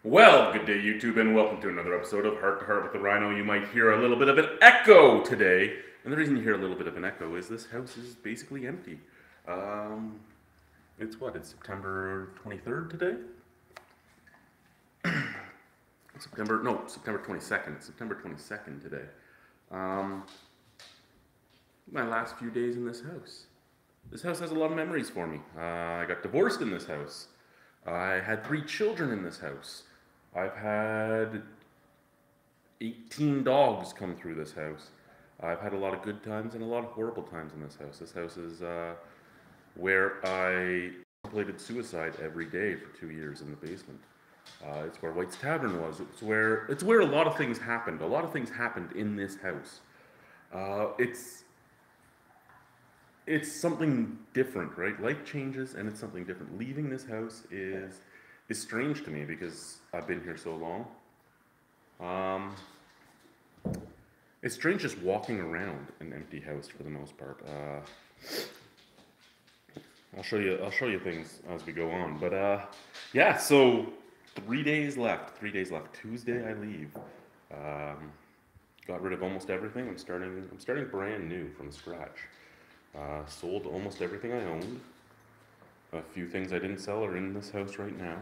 Well, good day, YouTube, and welcome to another episode of Heart to Heart with the Rhino. You might hear a little bit of an echo today, and the reason you hear a little bit of an echo is this house is basically empty. It's September 23rd today? September 22nd. It's September 22nd today. My last few days in this house. This house has a lot of memories for me. I got divorced in this house. I had 3 children in this house. I've had 18 dogs come through this house. I've had a lot of good times and a lot of horrible times in this house. This house is where I contemplated suicide every day for 2 years in the basement. It's where White's Tavern was. It's where a lot of things happened. A lot of things happened in this house. It's something different, right? Life changes, and it's something different. Leaving this house is strange to me because I've been here so long. It's strange just walking around an empty house for the most part. I'll show you things as we go on. But yeah, so 3 days left. 3 days left. Tuesday I leave. Got rid of almost everything. I'm starting brand new from scratch. Sold almost everything I owned. A few things I didn't sell are in this house right now,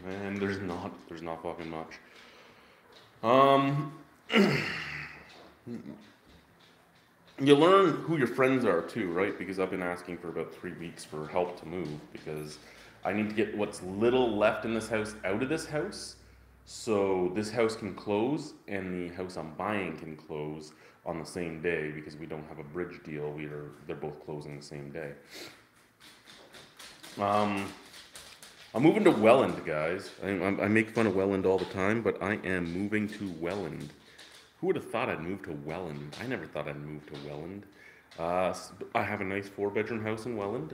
and there's not fucking much. You learn who your friends are too, right? Because I've been asking for about 3 weeks for help to move because I need to get what's little left in this house out of this house, so this house can close and the house I'm buying can close on the same day because we don't have a bridge deal. They're both closing the same day. I'm moving to Welland, guys. I make fun of Welland all the time, but I am moving to Welland. Who would have thought I'd move to Welland? I never thought I'd move to Welland. I have a nice 4-bedroom house in Welland,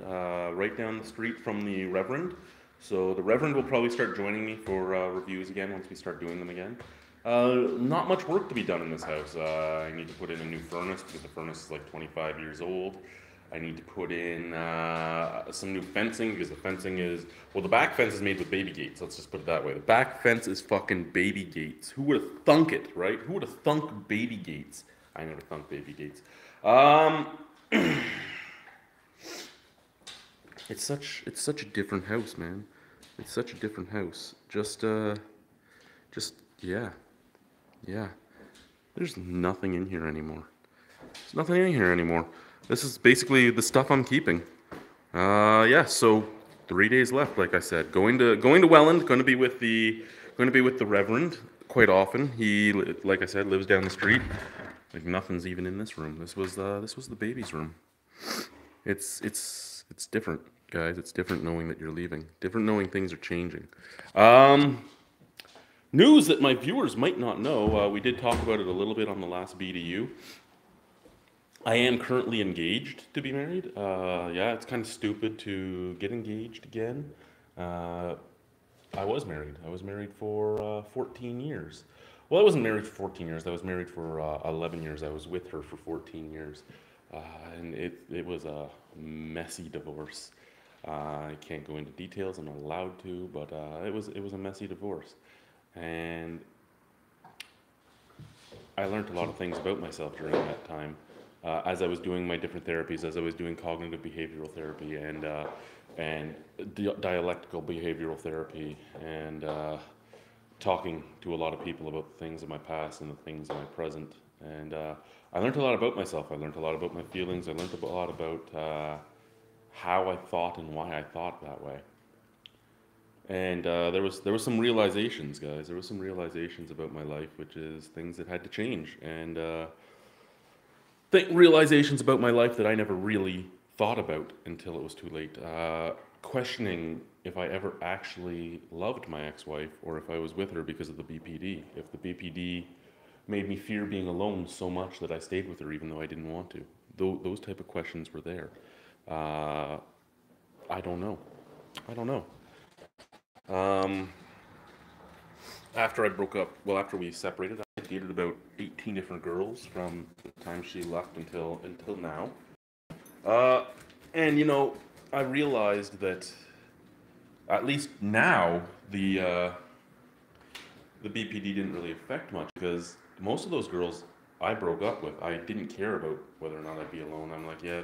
right down the street from the Reverend. So the Reverend will probably start joining me for reviews again once we start doing them again. Not much work to be done in this house. I need to put in a new furnace because the furnace is like 25 years old. I need to put in some new fencing because the fencing is... Well, the back fence is made with baby gates. Let's just put it that way. The back fence is fucking baby gates. Who would have thunk it, right? Who would have thunk baby gates? I never thunk baby gates. It's such a different house, man. It's such a different house. Yeah. There's nothing in here anymore. There's nothing in here anymore. This is basically the stuff I'm keeping. Yeah. So 3 days left, like I said. Going to Welland. Going to be with the Reverend quite often. He, like I said, lives down the street. Like nothing's even in this room. This was the baby's room. It's different, guys. It's different knowing that you're leaving. Different knowing things are changing. News that my viewers might not know. We did talk about it a little bit on the last BDU. I am currently engaged to be married. Yeah, it's kind of stupid to get engaged again. I was married. I was married for 14 years. Well, I wasn't married for 14 years. I was married for 11 years. I was with her for 14 years. And it was a messy divorce. I can't go into details. I'm not allowed to, but it was a messy divorce. And I learned a lot of things about myself during that time. As I was doing my different therapies, as I was doing cognitive behavioral therapy and dialectical behavioral therapy, and talking to a lot of people about the things of my past and the things of my present. And I learned a lot about myself. I learned a lot about my feelings. I learned a lot about how I thought and why I thought that way. And there was some realizations, guys. There was some realizations about my life, which is things that had to change. And realizations about my life that I never really thought about until it was too late. Questioning if I ever actually loved my ex-wife or if I was with her because of the BPD. If the BPD made me fear being alone so much that I stayed with her even though I didn't want to. Those type of questions were there. I don't know. After I broke up, after we separated, I dated about 18 different girls from the time she left until now. And I realized that at least now the the BPD didn't really affect much because most of those girls I broke up with, I didn't care about whether or not I'd be alone. I'm like, yeah,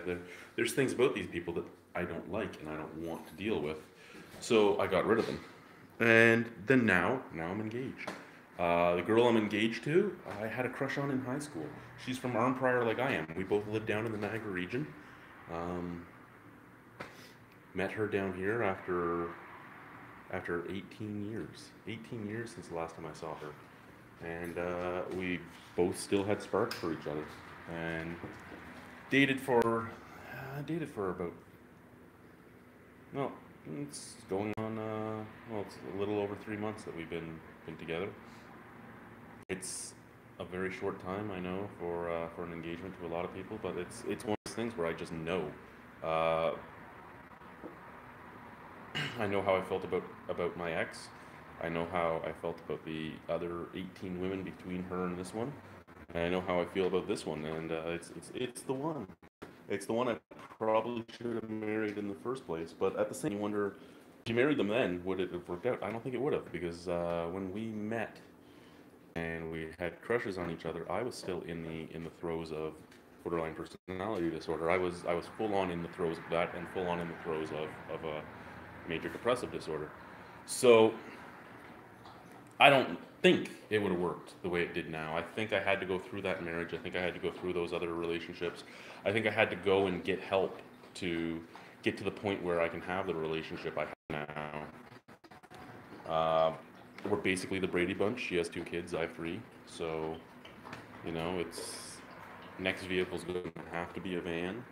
there's things about these people that I don't like and I don't want to deal with. So I got rid of them. And then now I'm engaged. The girl I'm engaged to, I had a crush on in high school. She's from Arnprior like I am. We both live down in the Niagara region. Um, Met her down here after 18 years. 18 years since the last time I saw her. And we both still had sparks for each other. And dated for about, well, it's going on, well, it's a little over 3 months that we've been together. It's a very short time, I know, for an engagement to a lot of people, but it's one of those things where I just know. Uh, I know how I felt about my ex. I know how I felt about the other 18 women between her and this one. And I know how I feel about this one, and it's the one. It's the one I probably should have married in the first place. But at the same, you wonder, if you married them then, would it have worked out? I don't think it would have, because when we met and we had crushes on each other, I was still in the throes of borderline personality disorder. I was full on in the throes of that, and full on in the throes of a major depressive disorder. So I don't think it would have worked the way it did now. I think I had to go through that marriage. I think I had to go through those other relationships. I think I had to go and get help to get to the point where I can have the relationship I have now. We're basically the Brady Bunch. She has 2 kids, I have 3. So, it's next vehicle's going to have to be a van.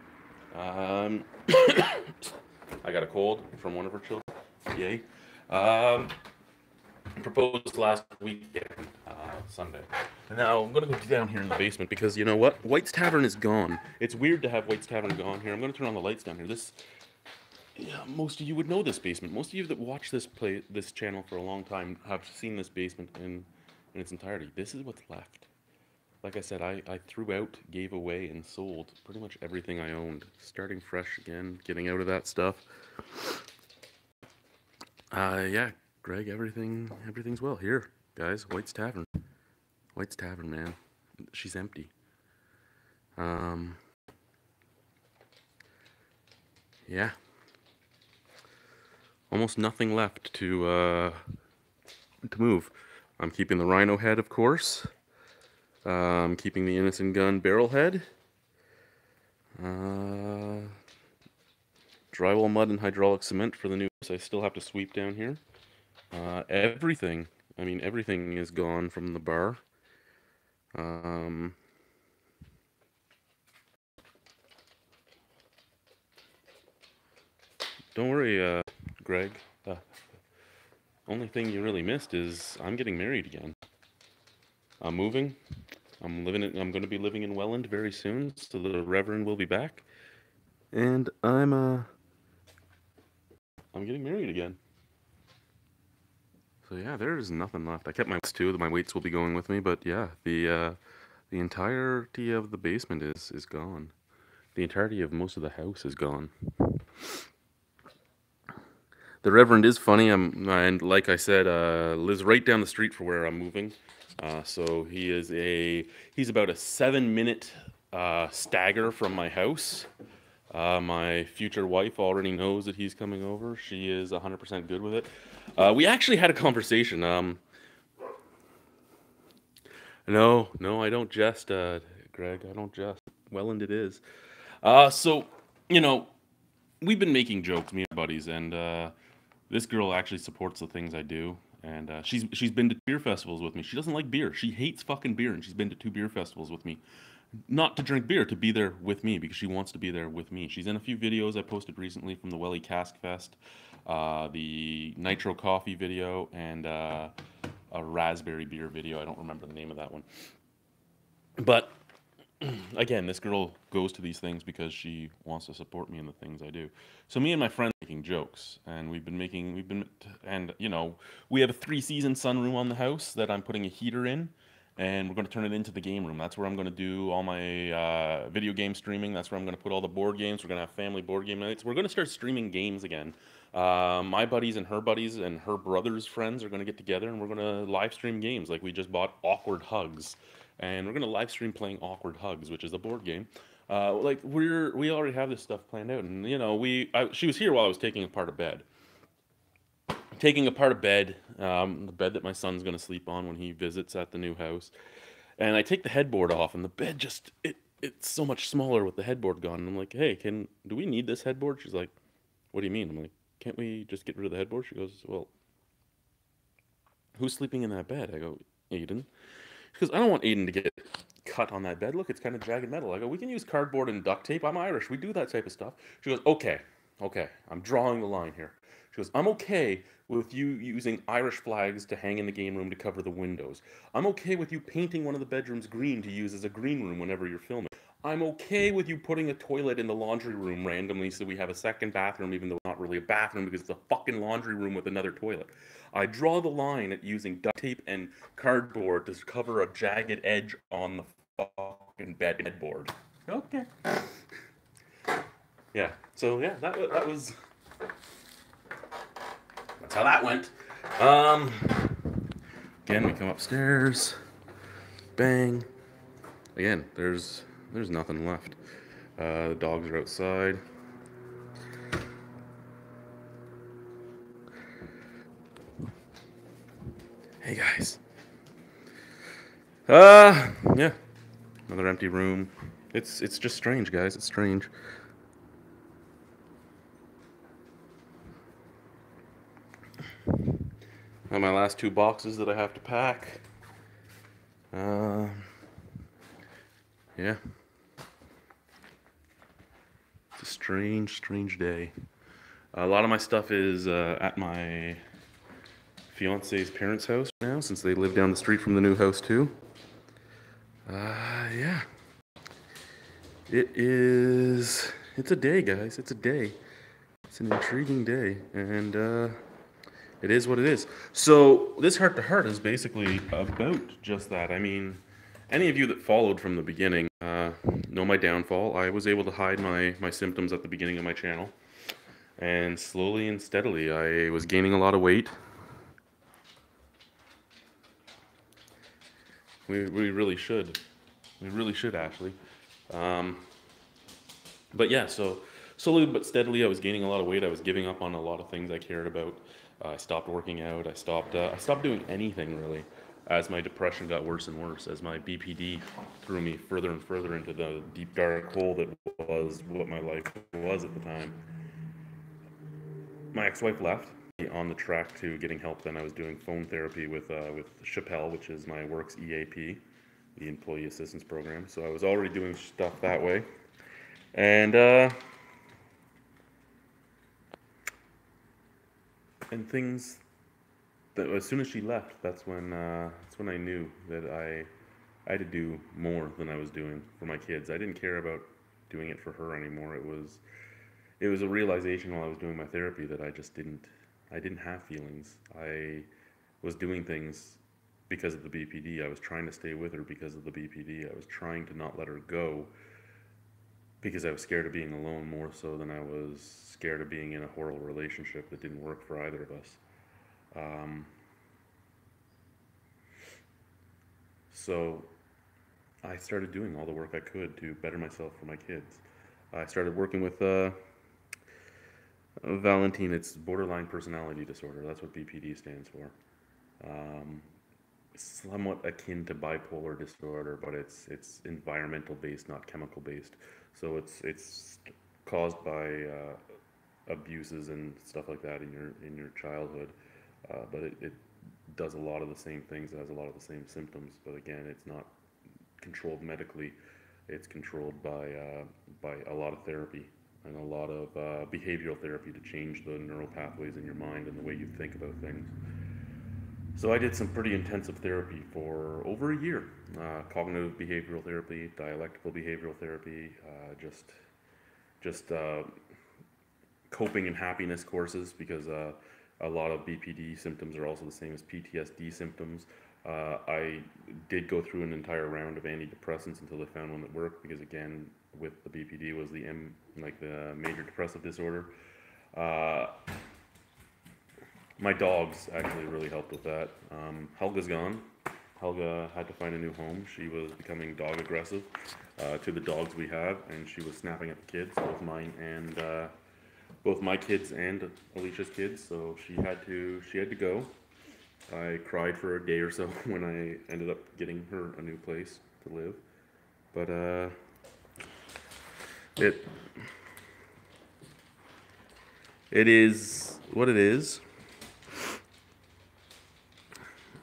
Um, I got a cold from one of her children. Yay. Um, Proposed last weekend, Sunday. And now I'm gonna go down here in the basement because you know what? White's Tavern is gone. It's weird to have White's Tavern gone here. I'm gonna turn on the lights down here. Yeah, most of you would know this basement. Most of you that watch this channel for a long time have seen this basement in its entirety. This is what's left. Like I said, I threw out, gave away, and sold pretty much everything I owned. Starting fresh again, getting out of that stuff. Yeah, Greg, everything's well. Here, guys, White's Tavern. White's Tavern, man. She's empty. Yeah. Almost nothing left to move. I'm keeping the Rhino head, of course. I'm keeping the Innocent Gun barrel head. Drywall mud and hydraulic cement for the new house. I still have to sweep down here. Everything is gone from the bar. Don't worry, Greg. Only thing you really missed is I'm getting married again. I'm moving. I'm going to be living in Welland very soon, so the Reverend will be back, and I'm getting married again. So yeah, there's nothing left. I kept my weights too. My weights will be going with me, but yeah, the entirety of the basement is gone. The entirety of most of the house is gone. The Reverend is funny. And like I said, lives right down the street from where I'm moving. So he's about a 7-minute stagger from my house. My future wife already knows that he's coming over. She is 100% good with it. We actually had a conversation. No, I don't jest, Greg. I don't jest. Welland it is. So, we've been making jokes, me and my buddies, and this girl actually supports the things I do. And she's been to beer festivals with me. She doesn't like beer. She hates fucking beer, and she's been to 2 beer festivals with me. Not to drink beer, to be there with me, because she wants to be there with me. She's in a few videos I posted recently from the Welly Cask Fest, the Nitro Coffee video, and a raspberry beer video. I don't remember the name of that one. But again, this girl goes to these things because she wants to support me in the things I do. So me and my friend are making jokes, and we have a 3-season sunroom on the house that I'm putting a heater in, and we're going to turn it into the game room. That's where I'm going to do all my video game streaming. That's where I'm going to put all the board games. We're going to have family board game nights. We're going to start streaming games again. My buddies and her brother's friends are going to get together and we're going to live stream games. Like we just bought Awkward Hugs, and we're going to live stream playing Awkward Hugs, which is a board game. Like we already have this stuff planned out, and you know she was here while I was taking apart a bed, the bed that my son's going to sleep on when he visits at the new house. And I take the headboard off, and the bed just it's so much smaller with the headboard gone. And I'm like, hey, do we need this headboard? She's like, what do you mean? I'm like, can't we just get rid of the headboard? She goes, well, who's sleeping in that bed? I go, Aiden. She goes, I don't want Aiden to get cut on that bed. Look, it's kind of jagged metal. I go, we can use cardboard and duct tape. I'm Irish. We do that type of stuff. She goes, okay, okay. I'm drawing the line here. She goes, I'm okay with you using Irish flags to hang in the game room to cover the windows. I'm okay with you painting one of the bedrooms green to use as a green room whenever you're filming. I'm okay with you putting a toilet in the laundry room randomly so we have a second bathroom, even though it's not really a bathroom because it's a fucking laundry room with another toilet. I draw the line at using duct tape and cardboard to cover a jagged edge on the fucking bedboard. Okay. Yeah. So yeah, that was. That's how that went. Again, we come upstairs. Bang. Again, there's nothing left. The dogs are outside. Hey guys. Yeah. Another empty room. It's just strange, guys. It's strange. My last 2 boxes that I have to pack. Yeah. It's a strange, strange day. A lot of my stuff is at my fiance's parents' house now, since they live down the street from the new house too. Yeah. It's a day, guys. It's a day. It's an intriguing day, and it is what it is. So this heart to heart is basically about just that. I mean, any of you that followed from the beginning know my downfall. I was able to hide my symptoms at the beginning of my channel, and slowly and steadily I was gaining a lot of weight. We really should. We really should, Ashley. But yeah, so slowly but steadily I was gaining a lot of weight. I was giving up on a lot of things I cared about. I stopped working out. I stopped doing anything really, as my depression got worse and worse, as my BPD threw me further and further into the deep dark hole that was what my life was at the time. My ex-wife left on the track to getting help. Then I was doing phone therapy with Chappelle, which is my work's EAP, the Employee Assistance Program. So I was already doing stuff that way, and things that as soon as she left, that's when I knew that I had to do more than I was doing for my kids. I didn't care about doing it for her anymore. It was a realization while I was doing my therapy that I didn't have feelings. I was doing things because of the BPD. I was trying to stay with her because of the BPD. I was trying to not let her go because I was scared of being alone more so than I was scared of being in a horrible relationship that didn't work for either of us. So I started doing all the work I could to better myself for my kids. I started working with Valentine. It's borderline personality disorder. That's what BPD stands for. Somewhat akin to bipolar disorder, but it's environmental based, not chemical based. So it's caused by abuses and stuff like that in your childhood, but it does a lot of the same things. It has a lot of the same symptoms, but again, it's not controlled medically. It's controlled by a lot of therapy and a lot of behavioral therapy to change the neural pathways in your mind and the way you think about things. So I did some pretty intensive therapy for over a year. Cognitive behavioral therapy, dialectical behavioral therapy, just coping and happiness courses, because a lot of BPD symptoms are also the same as PTSD symptoms. I did go through an entire round of antidepressants until they found one that worked, because again, with the BPD was the major depressive disorder. My dogs actually really helped with that. Helga's gone. Helga had to find a new home. She was becoming dog aggressive to the dogs we have, and she was snapping at the kids, both mine and both my kids and Alicia's kids. So she had to go. I cried for a day or so when I ended up getting her a new place to live. But it it is what it is.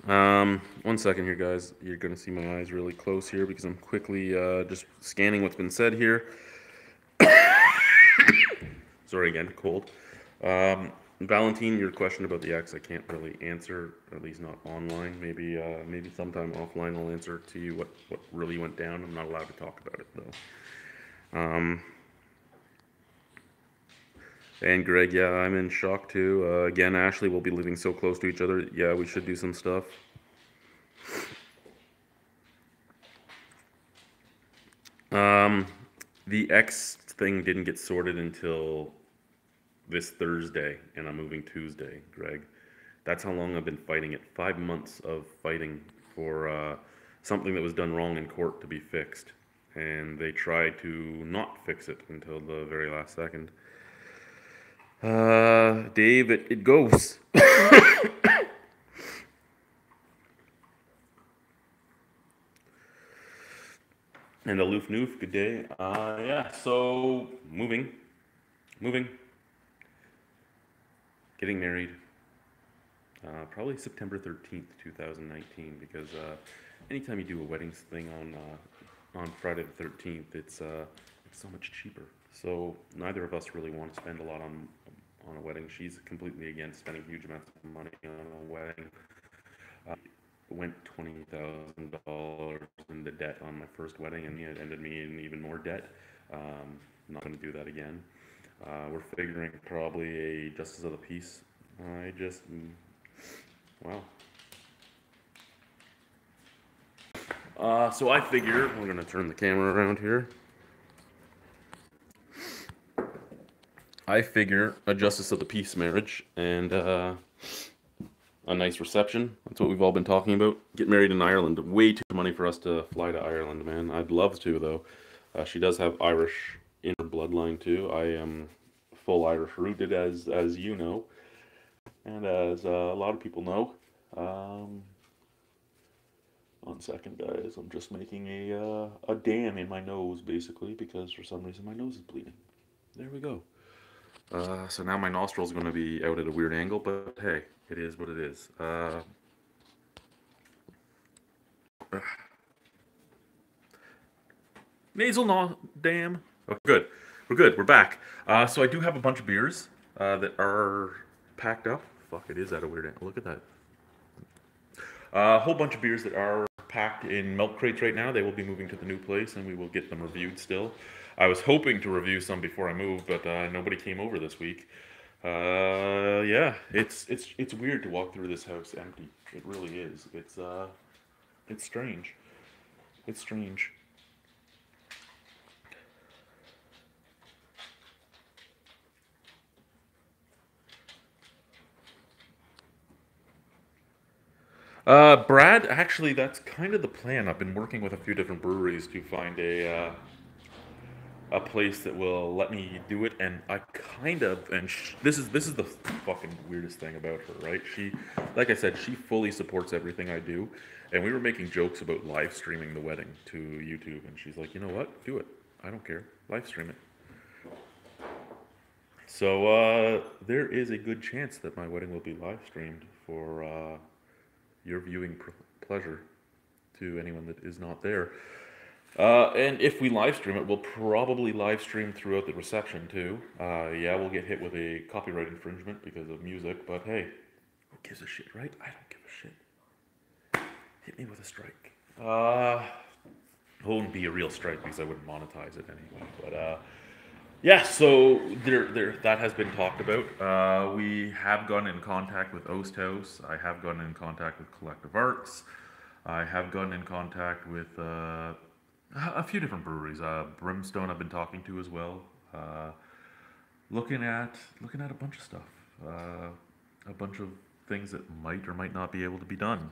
1 second here, guys. You're gonna see my eyes really close here because I'm quickly just scanning what's been said here. Sorry again, cold. Valentine, your question about the X, I can't really answer, at least not online. Maybe sometime offline I'll answer to you what really went down. I'm not allowed to talk about it though. And Greg, yeah, I'm in shock too. Again, Ashley will be living so close to each other. Yeah, we should do some stuff. The X thing didn't get sorted until this Thursday, and I'm moving Tuesday, Greg. That's how long I've been fighting it. 5 months of fighting for something that was done wrong in court to be fixed. And they tried to not fix it until the very last second. Dave, it goes. And Aloof Noof, good day. Yeah, so moving, getting married. Probably September 13th, 2019, because anytime you do a weddings thing on Friday the 13th, it's so much cheaper. So neither of us really want to spend a lot on a wedding. She's completely against spending huge amounts of money on a wedding. Went $20,000 into debt on my first wedding, and it ended me in even more debt. Not going to do that again. We're figuring probably a justice of the peace. Wow. So I figure we're going to turn the camera around here. I figure a justice of the peace marriage and a nice reception. That's what we've all been talking about. Get married in Ireland. Way too much money for us to fly to Ireland, man. I'd love to, though. She does have Irish in her bloodline, too. I am full Irish rooted, as you know, and as a lot of people know. 1 second, guys. I'm just making a dam in my nose, basically, because for some reason my nose is bleeding. There we go. So now my nostril's going to be out at a weird angle, but hey, it is what it is. Nasal dam. Oh, good. We're good. We're back. So I do have a bunch of beers that are packed up. Fuck, it is at a weird angle. Look at that. A whole bunch of beers that are packed in milk crates right now. They will be moving to the new place, and we will get them reviewed still. I was hoping to review some before I moved, but nobody came over this week. Yeah, it's weird to walk through this house empty. It really is. It's strange. It's strange. Brad, actually, that's kind of the plan. I've been working with a few different breweries to find a place that will let me do it, and I kind of this is the fucking weirdest thing about her, right? She, like I said, she fully supports everything I do, and we were making jokes about live streaming the wedding to YouTube, and she's like, you know what? Do it. I don't care. Live stream it. So there is a good chance that my wedding will be live streamed for your viewing pleasure to anyone that is not there. And if we live stream it, we'll probably live stream throughout the reception too. Yeah, we'll get hit with a copyright infringement because of music, but hey, who gives a shit, right? I don't give a shit. Hit me with a strike. It won't be a real strike because I wouldn't monetize it anyway. But yeah, so there that has been talked about. We have gone in contact with Oast House. I have gone in contact with Collective Arts. I have gone in contact with a few different breweries. Brimstone I've been talking to as well. Looking at a bunch of stuff. a bunch of things that might or might not be able to be done.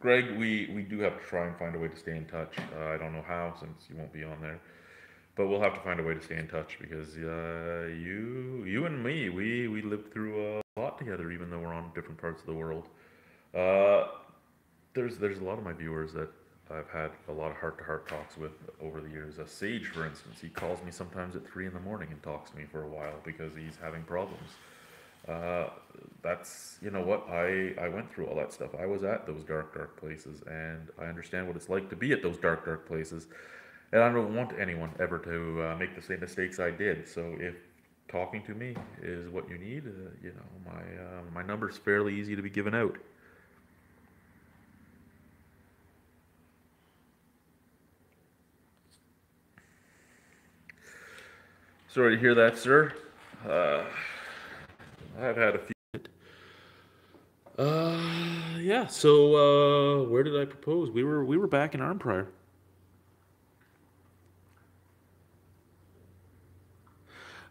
Greg, we do have to try and find a way to stay in touch. I don't know how, since you won't be on there, but we'll have to find a way to stay in touch because you and me, we lived through a lot together, even though we're on different parts of the world. Uh, there's a lot of my viewers that I've had a lot of heart-to-heart talks with over the years. Sage, for instance, he calls me sometimes at 3 in the morning and talks to me for a while because he's having problems. Uh, that's, you know what, I went through all that stuff. I was at those dark places, and I understand what it's like to be at those dark places. And I don't want anyone ever to make the same mistakes I did. So if talking to me is what you need, you know, my number's fairly easy to be given out. Sorry to hear that, sir. Uh, I've had a few. Yeah. So, where did I propose? We were back in Armprior.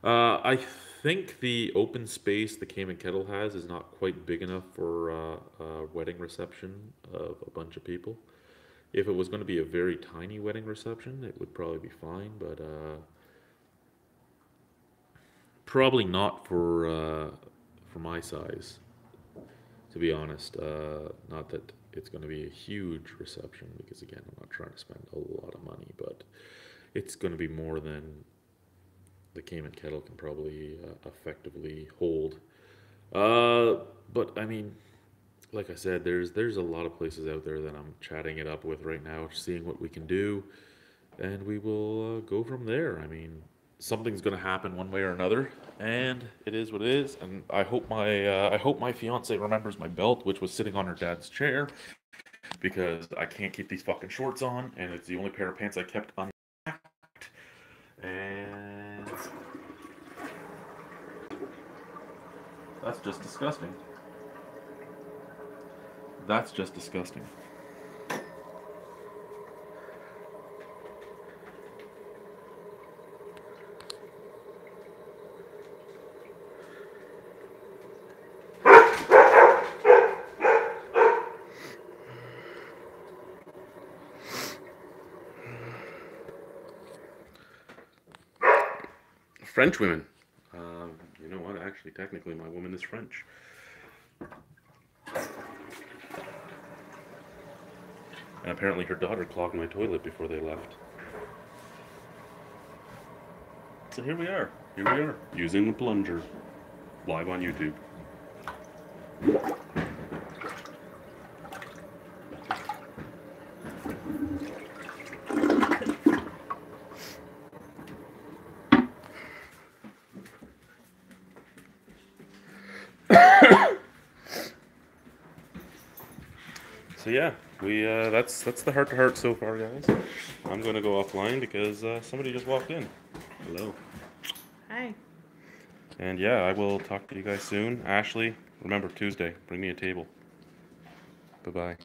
I think the open space the Cayman Kettle has is not quite big enough for a wedding reception of a bunch of people. If it was going to be a very tiny wedding reception, it would probably be fine, but probably not for my size, to be honest. Not that it's going to be a huge reception, because again, I'm not trying to spend a lot of money, but it's going to be more than the Cayman Kettle can probably effectively hold. But I mean, like I said, there's a lot of places out there that I'm chatting it up with right now, seeing what we can do, and we will go from there. I mean, something's going to happen one way or another, and it is what it is. And I hope my fiance remembers my belt, which was sitting on her dad's chair, because I can't keep these fucking shorts on, and it's the only pair of pants I kept on. And that's just disgusting. That's just disgusting. French women. You know what? Actually, technically, my woman is French. And apparently, her daughter clogged my toilet before they left. So here we are. Here we are, using the plunger. Live on YouTube. So yeah, we that's the heart to heart so far, guys. I'm gonna go offline because somebody just walked in. Hello. Hi. And yeah, I will talk to you guys soon. Ashley, remember Tuesday, bring me a table. Bye bye.